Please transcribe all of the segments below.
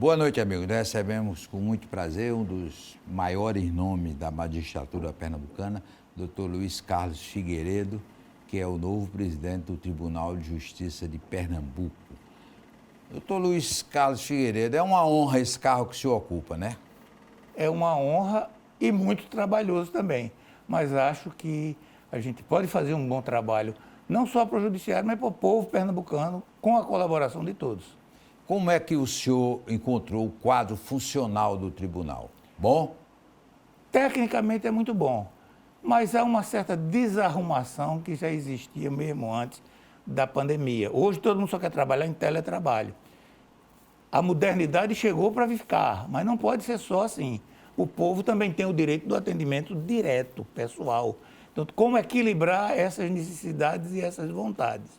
Boa noite, amigos. Nós recebemos com muito prazer um dos maiores nomes da magistratura pernambucana, Dr. Luiz Carlos Figueiredo, que é o novo presidente do Tribunal de Justiça de Pernambuco. Dr. Luiz Carlos Figueiredo, é uma honra esse cargo que o senhor ocupa, né? É uma honra e muito trabalhoso também, mas acho que a gente pode fazer um bom trabalho, não só para o judiciário, mas para o povo pernambucano, com a colaboração de todos. Como é que o senhor encontrou o quadro funcional do tribunal? Bom? Tecnicamente é muito bom, mas há uma certa desarrumação que já existia mesmo antes da pandemia. Hoje todo mundo só quer trabalhar em teletrabalho. A modernidade chegou para ficar, mas não pode ser só assim. O povo também tem o direito do atendimento direto, pessoal. Então, como equilibrar essas necessidades e essas vontades?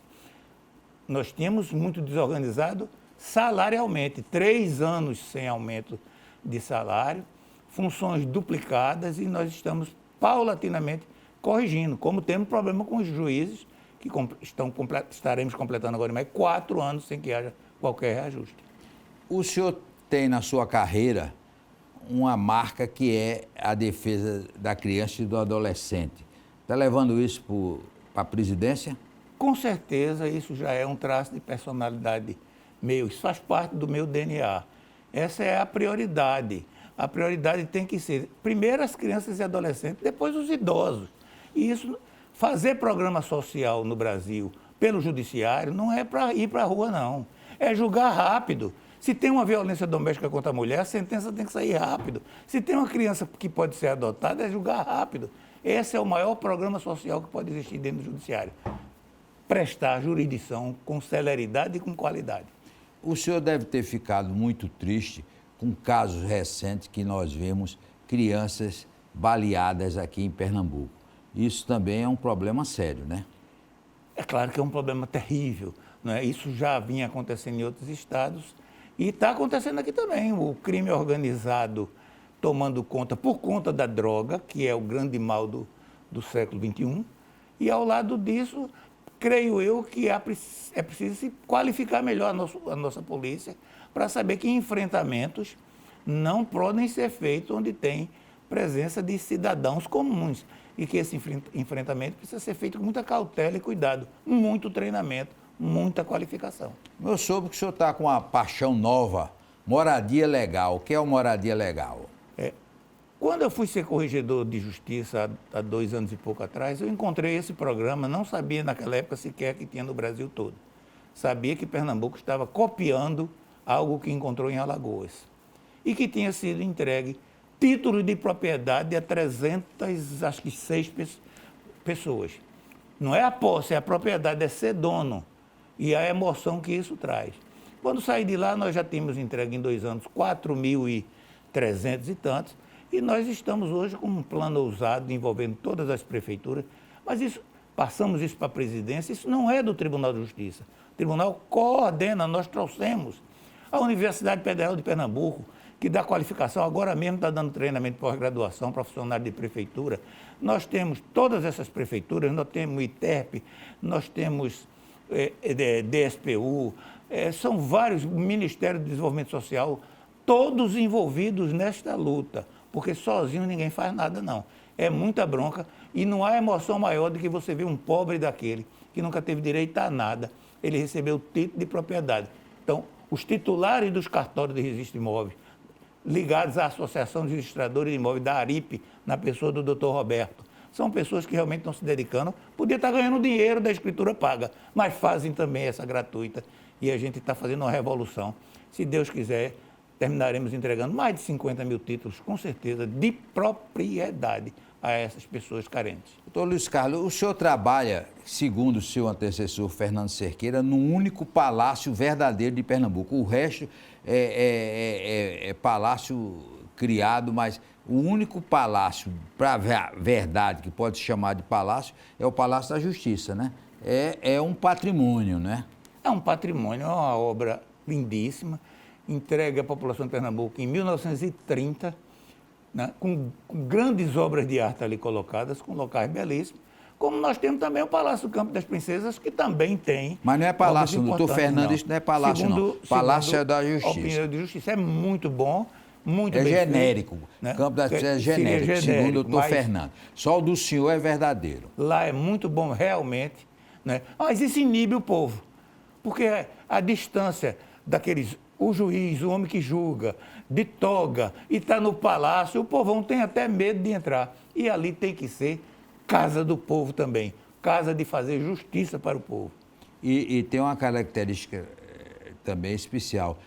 Nós tínhamos muito desorganizado salarialmente, 3 anos sem aumento de salário, funções duplicadas, e nós estamos paulatinamente corrigindo, como temos problema com os juízes, que estaremos completando agora mais 4 anos sem que haja qualquer reajuste. O senhor tem na sua carreira uma marca que é a defesa da criança e do adolescente. Está levando isso para a presidência? Com certeza, isso já é um traço de personalidade meu, isso faz parte do meu DNA. Essa é a prioridade. A prioridade tem que ser, primeiro, as crianças e adolescentes, depois os idosos. E isso, fazer programa social no Brasil pelo judiciário não é para ir para a rua, não. É julgar rápido. Se tem uma violência doméstica contra a mulher, a sentença tem que sair rápido. Se tem uma criança que pode ser adotada, é julgar rápido. Esse é o maior programa social que pode existir dentro do judiciário. Prestar jurisdição com celeridade e com qualidade. O senhor deve ter ficado muito triste com casos recentes que nós vemos crianças baleadas aqui em Pernambuco. Isso também é um problema sério, né? É claro que é um problema terrível, não é? Isso já vinha acontecendo em outros estados e está acontecendo aqui também. O crime organizado tomando conta, por conta da droga, que é o grande mal do século XXI, e ao lado disso, creio eu que é preciso se qualificar melhor a nossa polícia para saber que enfrentamentos não podem ser feitos onde tem presença de cidadãos comuns e que esse enfrentamento precisa ser feito com muita cautela e cuidado, muito treinamento, muita qualificação. Eu soube que o senhor está com uma paixão nova, moradia legal. O que é uma moradia legal? Quando eu fui ser corregedor de justiça há 2 anos e pouco atrás, eu encontrei esse programa, não sabia naquela época sequer que tinha no Brasil todo. Sabia que Pernambuco estava copiando algo que encontrou em Alagoas e que tinha sido entregue título de propriedade a 306 pessoas. Não é a posse, é a propriedade, é ser dono e a emoção que isso traz. Quando saí de lá, nós já tínhamos entregue em 2 anos 4.300 e tantos, e nós estamos hoje com um plano ousado envolvendo todas as prefeituras, mas passamos isso para a presidência, isso não é do Tribunal de Justiça. O tribunal coordena, nós trouxemos a Universidade Federal de Pernambuco, que dá qualificação, agora mesmo está dando treinamento de pós-graduação para funcionário de prefeitura. Nós temos todas essas prefeituras, nós temos ITERP, nós temos DSPU, são vários Ministérios do Desenvolvimento Social, todos envolvidos nesta luta, porque sozinho ninguém faz nada, não. É muita bronca e não há emoção maior do que você ver um pobre daquele que nunca teve direito a nada, ele recebeu o título de propriedade. Então, os titulares dos cartórios de registro de imóveis, ligados à Associação de Registradores de Imóveis da ARIP, na pessoa do Dr. Roberto, são pessoas que realmente estão se dedicando, podia estar ganhando dinheiro da escritura paga, mas fazem também essa gratuita e a gente está fazendo uma revolução. Se Deus quiser, terminaremos entregando mais de 50 mil títulos, com certeza, de propriedade a essas pessoas carentes. Doutor Luiz Carlos, o senhor trabalha, segundo o seu antecessor Fernando Cerqueira, num único palácio verdadeiro de Pernambuco. O resto é palácio criado, mas o único palácio, para a verdade, que pode se chamar de palácio, é o Palácio da Justiça, né? É um patrimônio, né? É um patrimônio, é uma obra lindíssima, entregue à população de Pernambuco em 1930, né, com grandes obras de arte ali colocadas, com locais belíssimos, como nós temos também o Palácio do Campo das Princesas, que também tem... Mas não é palácio, doutor Fernando, isso não é palácio, não. Palácio é da Justiça. Opinião de Justiça. É muito bom, muito bem feito. É genérico. Né? Campo das Princesas é genérico, segundo o doutor Fernando. Só o do senhor é verdadeiro. Lá é muito bom, realmente. Né? Mas isso inibe o povo, porque a distância daqueles... O juiz, o homem que julga, de toga, e está no palácio, o povão tem até medo de entrar. E ali tem que ser casa do povo também, casa de fazer justiça para o povo. E tem uma característica também especial.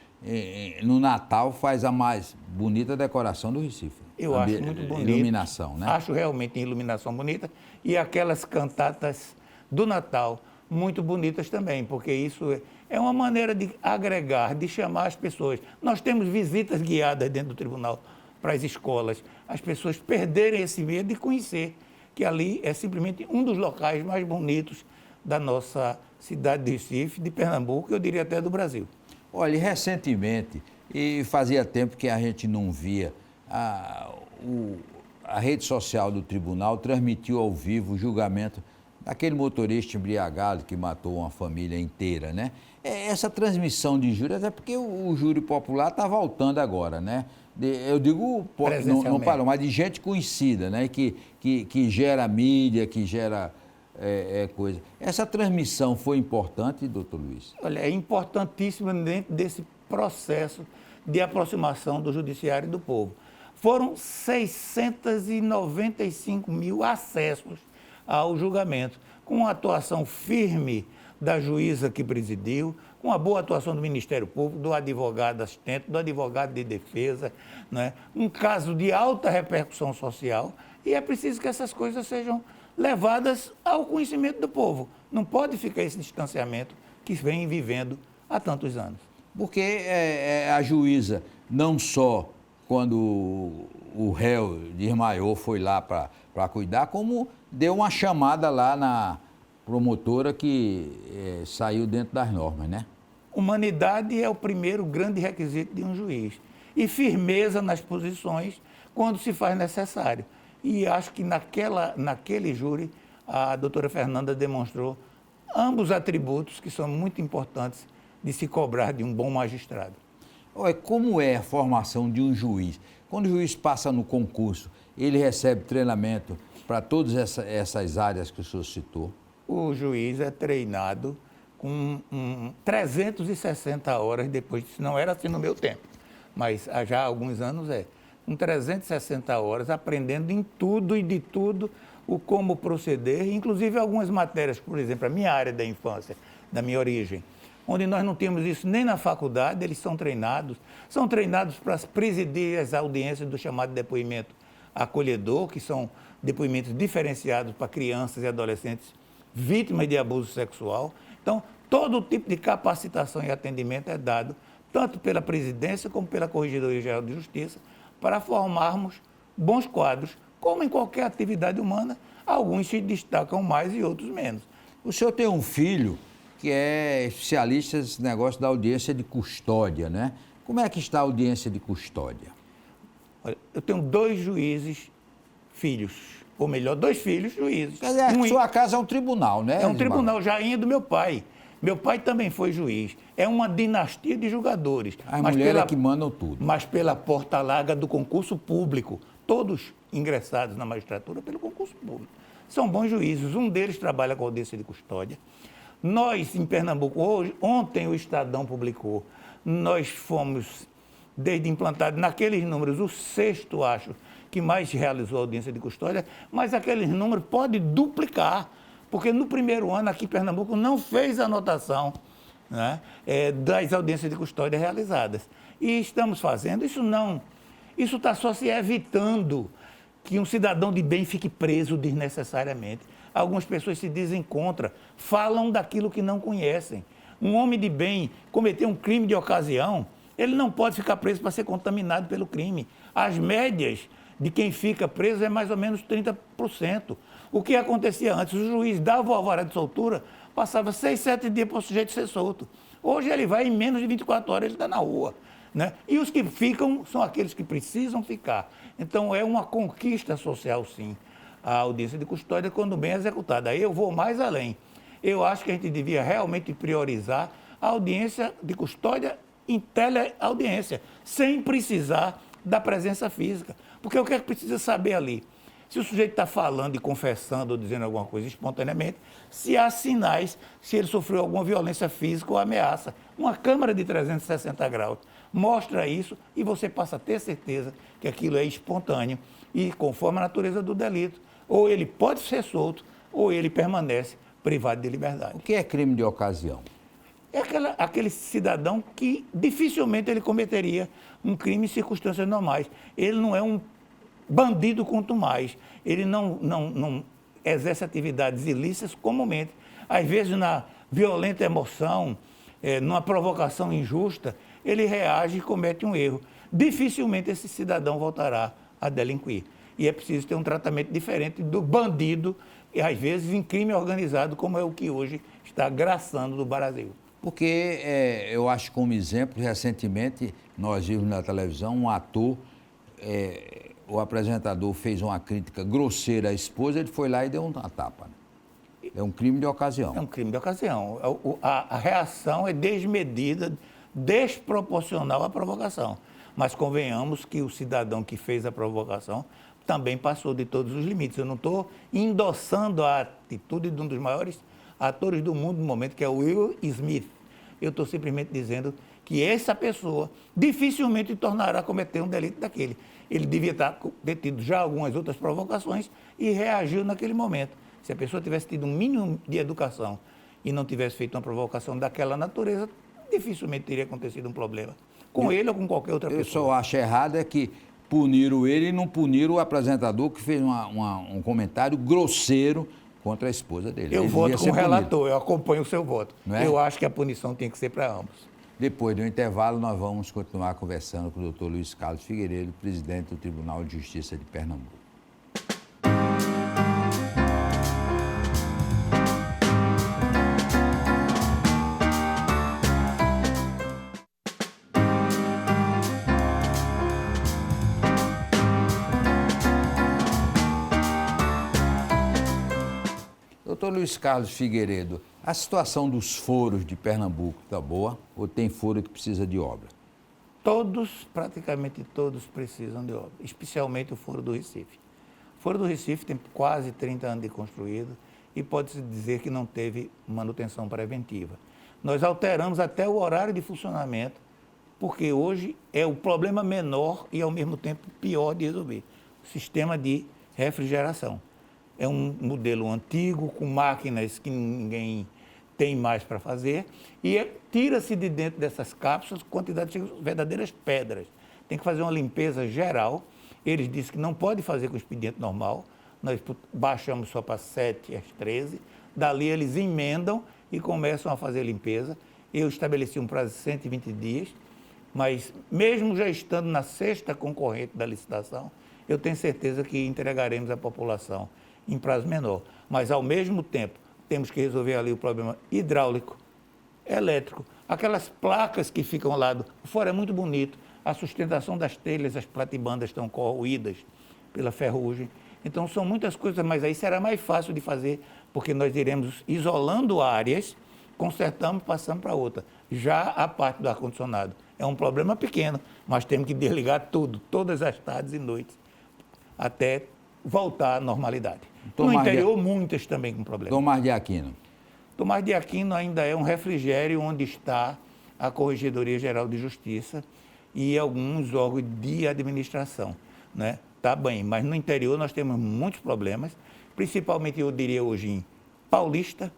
No Natal faz a mais bonita decoração do Recife. Eu acho muito bonito. Iluminação, né? Acho realmente a iluminação bonita. E aquelas cantatas do Natal muito bonitas também, porque isso é uma maneira de agregar, de chamar as pessoas. Nós temos visitas guiadas dentro do tribunal para as escolas. As pessoas perderem esse medo de conhecer que ali é simplesmente um dos locais mais bonitos da nossa cidade de Recife, de Pernambuco, eu diria até do Brasil. Olha, recentemente, e fazia tempo que a gente não via, a rede social do tribunal transmitiu ao vivo o julgamento daquele motorista embriagado que matou uma família inteira, né? Essa transmissão de júri, até porque o júri popular está voltando agora, né? Eu digo, não parou, mas de gente conhecida, né? Que gera mídia, que gera coisa. Essa transmissão foi importante, doutor Luiz? Olha, é importantíssima dentro desse processo de aproximação do judiciário e do povo. Foram 695 mil acessos ao julgamento, com a atuação firme da juíza que presidiu, com a boa atuação do Ministério Público, do advogado assistente, do advogado de defesa, né? Um caso de alta repercussão social, e é preciso que essas coisas sejam levadas ao conhecimento do povo. Não pode ficar esse distanciamento que vem vivendo há tantos anos. Porque a juíza, não só quando o réu desmaiou, foi lá para cuidar, como deu uma chamada lá na promotora que saiu dentro das normas, né? Humanidade é o primeiro grande requisito de um juiz. E firmeza nas posições quando se faz necessário. E acho que naquele júri a doutora Fernanda demonstrou ambos os atributos que são muito importantes de se cobrar de um bom magistrado. Olha, como é a formação de um juiz? Quando o juiz passa no concurso, ele recebe treinamento para todas essas áreas que o senhor citou? O juiz é treinado com 360 horas depois, não era assim no meu tempo, mas já há alguns anos com 360 horas, aprendendo em tudo e de tudo o como proceder, inclusive algumas matérias, por exemplo, a minha área da infância, da minha origem, onde nós não temos isso nem na faculdade, eles são treinados para presidir as audiências do chamado depoimento acolhedor, que são depoimentos diferenciados para crianças e adolescentes vítimas de abuso sexual. Então, todo tipo de capacitação e atendimento é dado, tanto pela presidência como pela Corregedoria Geral de Justiça, para formarmos bons quadros, como em qualquer atividade humana, alguns se destacam mais e outros menos. O senhor tem um filho que é especialista nesse negócio da audiência de custódia, né? Como é que está a audiência de custódia? Olha, eu tenho 2 juízes filhos, ou melhor, 2 filhos juízes. Quer dizer, sua casa é um tribunal, né? É um tribunal, jainha do meu pai. Meu pai também foi juiz. É uma dinastia de julgadores. As mulheres é que mandam tudo. Mas pela porta larga do concurso público. Todos ingressados na magistratura pelo concurso público. São bons juízes. Um deles trabalha com audiência de custódia. Nós, em Pernambuco, ontem o Estadão publicou, nós fomos, desde implantado naqueles números, o 6º, acho, que mais realizou audiência de custódia, mas aqueles números podem duplicar, porque no primeiro ano aqui em Pernambuco não fez anotação, né, das audiências de custódia realizadas. E estamos fazendo, isso está só se evitando que um cidadão de bem fique preso desnecessariamente. Algumas pessoas se dizem contra, falam daquilo que não conhecem. Um homem de bem cometer um crime de ocasião, ele não pode ficar preso para ser contaminado pelo crime. As médias de quem fica preso é mais ou menos 30%. O que acontecia antes? O juiz dava o alvará de soltura, passava 6, 7 dias para o sujeito ser solto. Hoje ele vai em menos de 24 horas, ele está na rua, né? E os que ficam são aqueles que precisam ficar. Então é uma conquista social, sim. a audiência de custódia quando bem executada. Aí eu vou mais além. Eu acho que a gente devia realmente priorizar a audiência de custódia em teleaudiência, sem precisar da presença física. Porque o que é que precisa saber ali? Se o sujeito está falando e confessando ou dizendo alguma coisa espontaneamente, se há sinais, se ele sofreu alguma violência física ou ameaça. Uma câmera de 360 graus mostra isso e você passa a ter certeza que aquilo é espontâneo e conforme a natureza do delito. Ou ele pode ser solto ou ele permanece privado de liberdade. O que é crime de ocasião? É aquele cidadão que dificilmente ele cometeria um crime em circunstâncias normais. Ele não é um bandido quanto mais. Ele não exerce atividades ilícitas comumente. Às vezes, na violenta emoção, numa provocação injusta, ele reage e comete um erro. Dificilmente esse cidadão voltará a delinquir. E é preciso ter um tratamento diferente do bandido, e às vezes em crime organizado, como é o que hoje está graçando no Brasil. Porque eu acho, como exemplo, recentemente nós vimos na televisão um ator, o apresentador fez uma crítica grosseira à esposa, ele foi lá e deu uma tapa. Né? É um crime de ocasião. É um crime de ocasião. A reação é desmedida, desproporcional à provocação. Mas convenhamos que o cidadão que fez a provocação também passou de todos os limites. Eu não estou endossando a atitude de um dos maiores atores do mundo no momento, que é o Will Smith. Eu estou simplesmente dizendo que essa pessoa dificilmente tornará a cometer um delito daquele. Ele devia ter tido já algumas outras provocações e reagiu naquele momento. Se a pessoa tivesse tido um mínimo de educação e não tivesse feito uma provocação daquela natureza, dificilmente teria acontecido um problema com ele ou com qualquer outra pessoa. Eu só acho errado é que puniram ele e não puniram o apresentador que fez um comentário grosseiro contra a esposa dele. Eu voto com o relator, eu acompanho o seu voto. É? Eu acho que a punição tem que ser para ambos. Depois do intervalo, nós vamos continuar conversando com o doutor Luiz Carlos Figueiredo, presidente do Tribunal de Justiça de Pernambuco. Doutor Luiz Carlos Figueiredo, a situação dos foros de Pernambuco está boa ou tem foro que precisa de obra? Todos, praticamente todos, precisam de obra, especialmente o Foro do Recife. O Foro do Recife tem quase 30 anos de construído e pode-se dizer que não teve manutenção preventiva. Nós alteramos até o horário de funcionamento, porque hoje é o problema menor e, ao mesmo tempo, pior de resolver. O sistema de refrigeração. É um modelo antigo, com máquinas que ninguém tem mais para fazer, e tira-se de dentro dessas cápsulas quantidade de verdadeiras pedras. Tem que fazer uma limpeza geral. Eles dizem que não pode fazer com o expediente normal, nós baixamos só para 7 às 13, dali eles emendam e começam a fazer a limpeza. Eu estabeleci um prazo de 120 dias, mas mesmo já estando na sexta concorrente da licitação, eu tenho certeza que entregaremos à população em prazo menor. Mas, ao mesmo tempo, temos que resolver ali o problema hidráulico, elétrico, aquelas placas que ficam ao lado. Fora é muito bonito, a sustentação das telhas, as platibandas estão corroídas pela ferrugem. Então, são muitas coisas, mas aí será mais fácil de fazer, porque nós iremos isolando áreas, consertamos, passamos para outra. Já a parte do ar-condicionado é um problema pequeno, mas temos que desligar tudo, todas as tardes e noites, até voltar à normalidade. No interior, muitas também com problema. Tomás de Aquino. Tomás de Aquino ainda é um refrigério onde está a Corregedoria Geral de Justiça e alguns órgãos de administração, né? Tá bem, mas no interior nós temos muitos problemas, principalmente, eu diria hoje, em Paulista,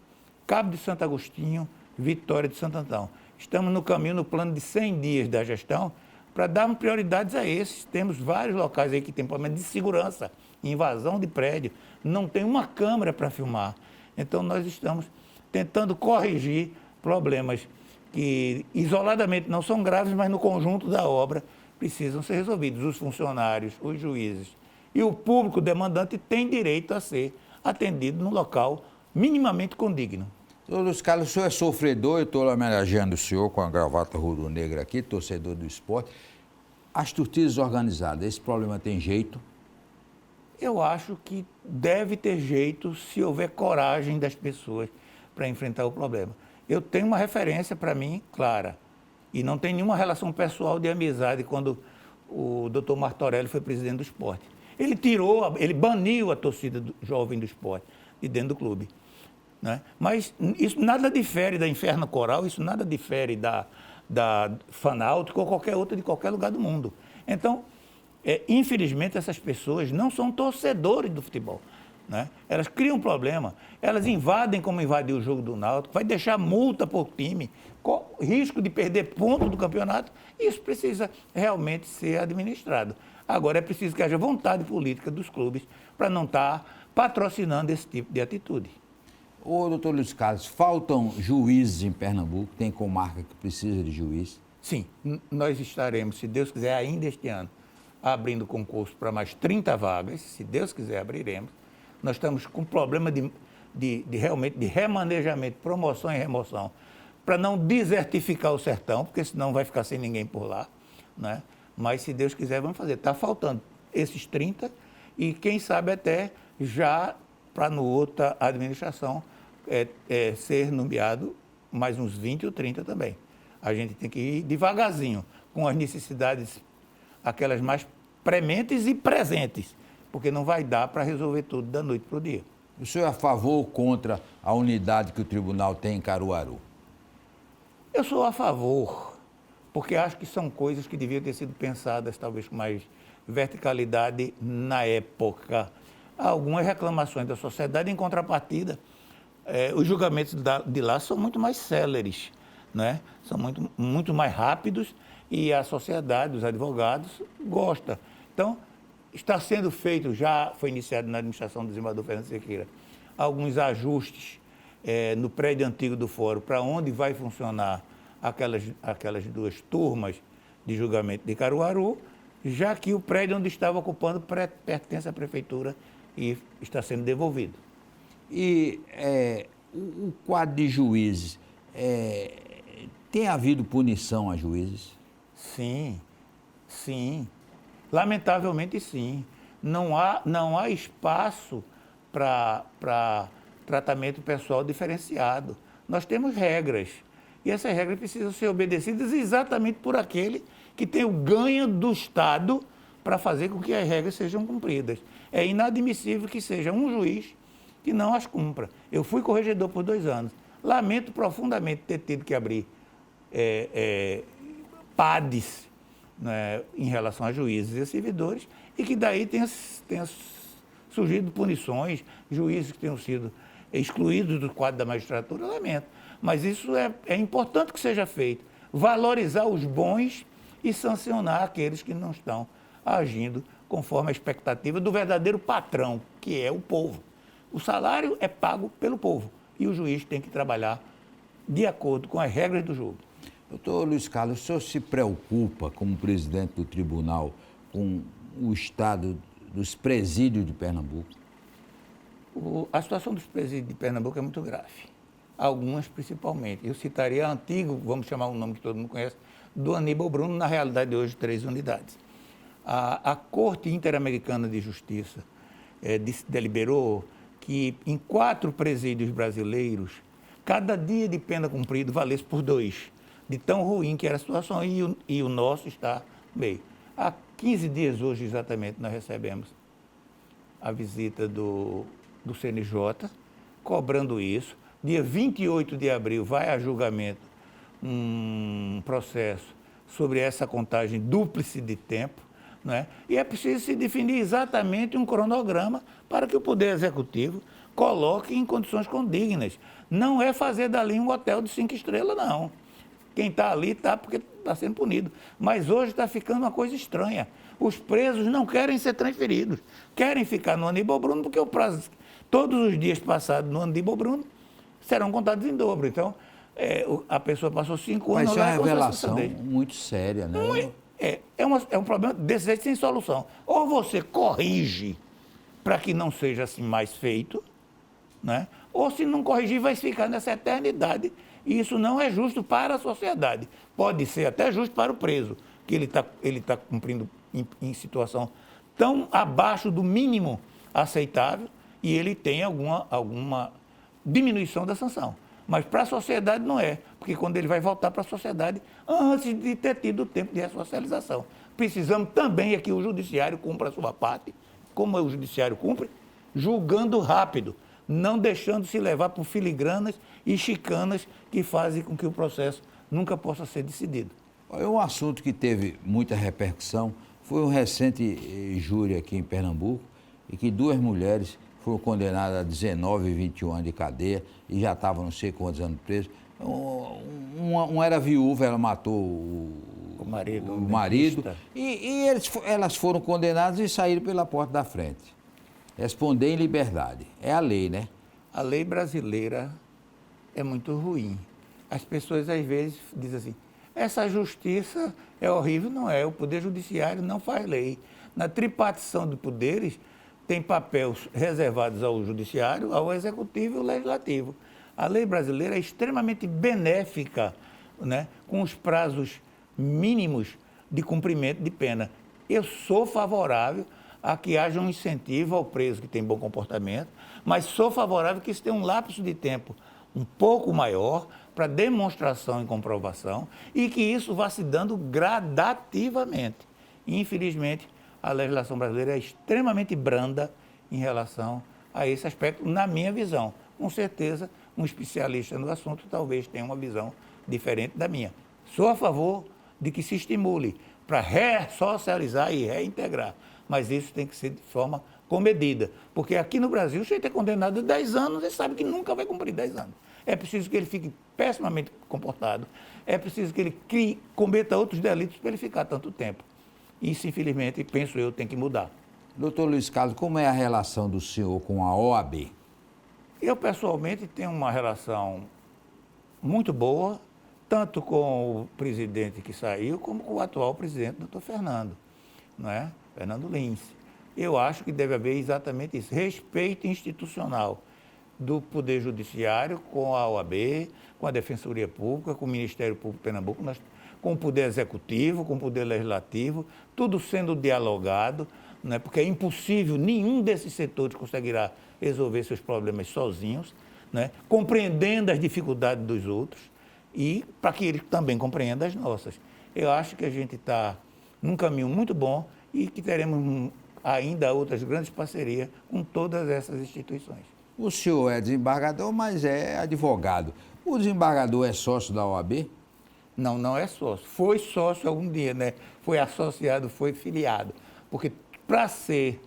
Cabo de Santo Agostinho, Vitória de Santo Antão. Estamos no caminho, no plano de 100 dias da gestão, para darmos prioridades a esses. Temos vários locais aí que tem problema de segurança, invasão de prédio, não tem uma câmera para filmar. Então, nós estamos tentando corrigir problemas que isoladamente não são graves, mas no conjunto da obra precisam ser resolvidos. Os funcionários, os juízes e o público demandante têm direito a ser atendido num local minimamente condigno. Doutor Luiz Carlos, o senhor é sofredor, eu estou homenageando o senhor com a gravata rubro-negra aqui, torcedor do esporte. As torcidas organizadas, esse problema tem jeito? Eu acho que deve ter jeito se houver coragem das pessoas para enfrentar o problema. Eu tenho uma referência para mim clara e não tem nenhuma relação pessoal de amizade quando o Dr. Martorelli foi presidente do esporte. Ele baniu a torcida jovem do esporte de dentro do clube. Né? Mas isso nada difere da Inferno Coral, isso nada difere da Fanáutico ou qualquer outra de qualquer lugar do mundo. Então, infelizmente, essas pessoas não são torcedores do futebol. Né? Elas criam problema, elas invadem como invadiu o jogo do Náutico, vai deixar multa por time, risco de perder ponto do campeonato, isso precisa realmente ser administrado. Agora, é preciso que haja vontade política dos clubes para não estar patrocinando esse tipo de atitude. Ô, doutor Luiz Carlos, faltam juízes em Pernambuco? Tem comarca que precisa de juiz? Sim, nós estaremos, se Deus quiser, ainda este ano, abrindo concurso para mais 30 vagas, se Deus quiser, abriremos. Nós estamos com problema realmente de remanejamento, promoção e remoção, para não desertificar o sertão, porque senão vai ficar sem ninguém por lá, né? Mas, se Deus quiser, vamos fazer. Está faltando esses 30 e, quem sabe, até já para no outra administração ser nomeado mais uns 20 ou 30 também. A gente tem que ir devagarzinho, com as necessidades, aquelas mais prementes e presentes, porque não vai dar para resolver tudo da noite para o dia. O senhor é a favor ou contra a unidade que o tribunal tem em Caruaru? Eu sou a favor, porque acho que são coisas que deviam ter sido pensadas talvez com mais verticalidade na época. Há algumas reclamações da sociedade, em contrapartida, os julgamentos de lá são muito mais céleres, né? São muito mais rápidos e a sociedade, os advogados, gosta. Então, está sendo feito, já foi iniciado na administração do desembargador Fernando Cerqueira, alguns ajustes no prédio antigo do fórum, para onde vai funcionar aquelas duas turmas de julgamento de Caruaru, já que o prédio onde estava ocupando pertence à prefeitura e está sendo devolvido. E o quadro de juízes, tem havido punição a juízes? Sim, sim. Lamentavelmente, sim. Não há espaço para tratamento pessoal diferenciado. Nós temos regras. E essas regras precisam ser obedecidas exatamente por aquele que tem o ganho do Estado para fazer com que as regras sejam cumpridas. É inadmissível que seja um juiz que não as cumpra. Eu fui corregedor por 2 anos. Lamento profundamente ter tido que abrir PADs, né, em relação a juízes e servidores, e que daí tenha surgido punições, juízes que tenham sido excluídos do quadro da magistratura, lamento. Mas isso é importante que seja feito. Valorizar os bons e sancionar aqueles que não estão agindo conforme a expectativa do verdadeiro patrão, que é o povo. O salário é pago pelo povo e o juiz tem que trabalhar de acordo com as regras do jogo. Doutor Luiz Carlos, o senhor se preocupa, como presidente do tribunal, com o estado dos presídios de Pernambuco? A situação dos presídios de Pernambuco é muito grave. Algumas principalmente. Eu citaria antigo, vamos chamar um nome que todo mundo conhece, do Aníbal Bruno, na realidade hoje 3 unidades. A Corte Interamericana de Justiça deliberou que em 4 presídios brasileiros, cada dia de pena cumprido valesse por 2, de tão ruim que era a situação, e o nosso está meio. Há 15 dias hoje, exatamente, nós recebemos a visita do CNJ, cobrando isso. Dia 28 de abril vai a julgamento um processo sobre essa contagem dúplice de tempo, né? E é preciso se definir exatamente um cronograma para que o Poder Executivo coloque em condições condignas. Não é fazer dali um hotel de 5 estrelas, não. Quem está ali está porque está sendo punido. Mas hoje está ficando uma coisa estranha. Os presos não querem ser transferidos. Querem ficar no Aníbal Bruno porque o prazo, todos os dias passados no Aníbal Bruno, serão contados em dobro. Então, a pessoa passou 5 anos... Mas isso é uma revelação muito séria, né? É um problema desse jeito sem solução. Ou você corrige para que não seja assim mais feito, né? Ou se não corrigir, vai ficar nessa eternidade. E isso não é justo para a sociedade. Pode ser até justo para o preso, que ele tá cumprindo em situação tão abaixo do mínimo aceitável e ele tem alguma diminuição da sanção. Mas para a sociedade não é, porque quando ele vai voltar para a sociedade, antes de ter tido o tempo de ressocialização. Precisamos também que o judiciário cumpra a sua parte, como o judiciário cumpre, julgando rápido, não deixando se levar por filigranas e chicanas que fazem com que o processo nunca possa ser decidido. Um assunto que teve muita repercussão foi um recente júri aqui em Pernambuco, e que 2 mulheres foram condenadas a 19 e 21 anos de cadeia e já estavam não sei quantos anos presos. Uma era viúva, ela matou o marido e elas foram condenadas e saíram pela porta da frente. Responder em liberdade. É a lei, né? A lei brasileira é muito ruim. As pessoas às vezes dizem assim, essa justiça é horrível. Não é, o Poder Judiciário não faz lei. Na tripartição de poderes, tem papéis reservados ao Judiciário, ao Executivo e ao Legislativo. A lei brasileira é extremamente benéfica, né, com os prazos mínimos de cumprimento de pena. Eu sou favorável a que haja um incentivo ao preso que tem bom comportamento, mas sou favorável que isso tenha um lapso de tempo um pouco maior para demonstração e comprovação e que isso vá se dando gradativamente. Infelizmente, a legislação brasileira é extremamente branda em relação a esse aspecto, na minha visão. Com certeza, um especialista no assunto talvez tenha uma visão diferente da minha. Sou a favor de que se estimule para ressocializar e reintegrar, mas isso tem que ser de forma comedida, porque aqui no Brasil, se ele é condenado a 10 anos, ele sabe que nunca vai cumprir 10 anos. É preciso que ele fique pessimamente comportado, é preciso que ele cometa outros delitos para ele ficar tanto tempo. Isso, infelizmente, penso eu, tem que mudar. Doutor Luiz Carlos, como é a relação do senhor com a OAB? Eu, pessoalmente, tenho uma relação muito boa, tanto com o presidente que saiu, como com o atual presidente, doutor Fernando, não é? Fernando Lins. Eu acho que deve haver exatamente isso, respeito institucional do Poder Judiciário com a OAB, com a Defensoria Pública, com o Ministério Público de Pernambuco, com o Poder Executivo, com o Poder Legislativo, tudo sendo dialogado, né? Porque é impossível, nenhum desses setores conseguirá resolver seus problemas sozinhos, né? Compreendendo as dificuldades dos outros e para que eles também compreendam as nossas. Eu acho que a gente está num caminho muito bom e que teremos ainda outras grandes parcerias com todas essas instituições. O senhor é desembargador, mas é advogado. O desembargador é sócio da OAB? Não, não é sócio. Foi sócio algum dia, né? Foi associado, foi filiado. Porque para ser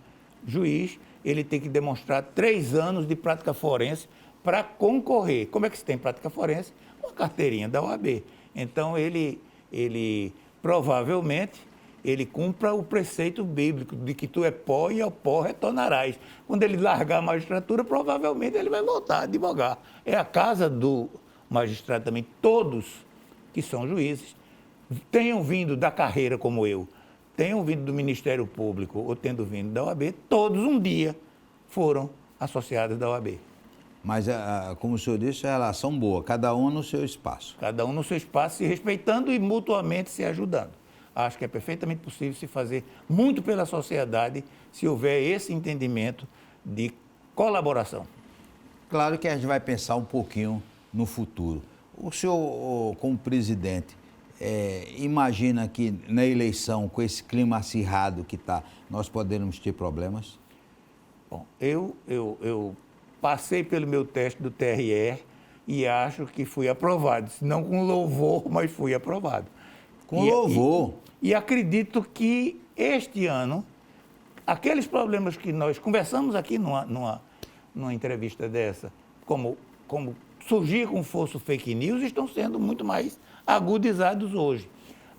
juiz, ele tem que demonstrar 3 anos de prática forense para concorrer. Como é que se tem prática forense? Uma carteirinha da OAB. Então, ele provavelmente, ele cumpra o preceito bíblico de que tu é pó e ao pó retornarás. Quando ele largar a magistratura, provavelmente ele vai voltar a advogar. É a casa do magistrado também. Todos que são juízes, tenham vindo da carreira como eu, tenham vindo do Ministério Público ou tendo vindo da OAB, todos um dia foram associados da OAB. Mas, como o senhor disse, é uma relação boa, cada um no seu espaço. Cada um no seu espaço, se respeitando e mutuamente se ajudando. Acho que é perfeitamente possível se fazer muito pela sociedade se houver esse entendimento de colaboração. Claro que a gente vai pensar um pouquinho no futuro. O senhor, como presidente, imagina que na eleição, com esse clima acirrado que está, nós podemos ter problemas? Bom, eu passei pelo meu teste do TRE e acho que fui aprovado. Não com louvor, mas fui aprovado. Com louvor. E acredito que este ano, aqueles problemas que nós conversamos aqui numa entrevista dessa, como surgir com força fake news, estão sendo muito mais agudizados hoje.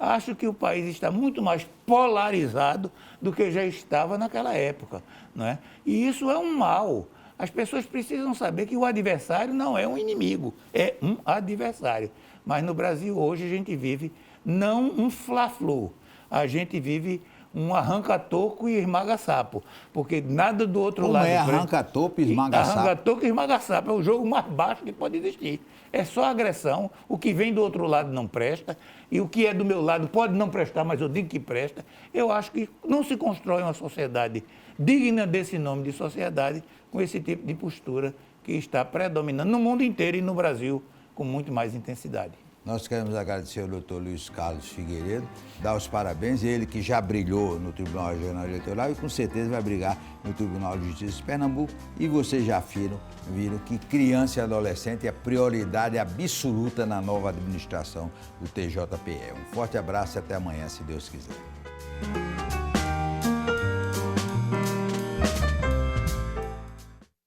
Acho que o país está muito mais polarizado do que já estava naquela época, não é? E isso é um mal. As pessoas precisam saber que o adversário não é um inimigo, é um adversário. Mas no Brasil hoje a gente vive não um fla-flu, a gente vive um arranca-toco e esmaga-sapo, porque nada do outro lado... Como é arranca-toco e esmaga-sapo? Arranca-toco e esmaga-sapo é o jogo mais baixo que pode existir. É só agressão, o que vem do outro lado não presta, e o que é do meu lado pode não prestar, mas eu digo que presta. Eu acho que não se constrói uma sociedade digna desse nome de sociedade com esse tipo de postura que está predominando no mundo inteiro e no Brasil com muito mais intensidade. Nós queremos agradecer ao doutor Luiz Carlos Figueiredo, dar os parabéns, ele que já brilhou no Tribunal Regional Eleitoral e com certeza vai brigar no Tribunal de Justiça de Pernambuco. E vocês já viram que criança e adolescente é prioridade absoluta na nova administração do TJPE. Um forte abraço e até amanhã, se Deus quiser.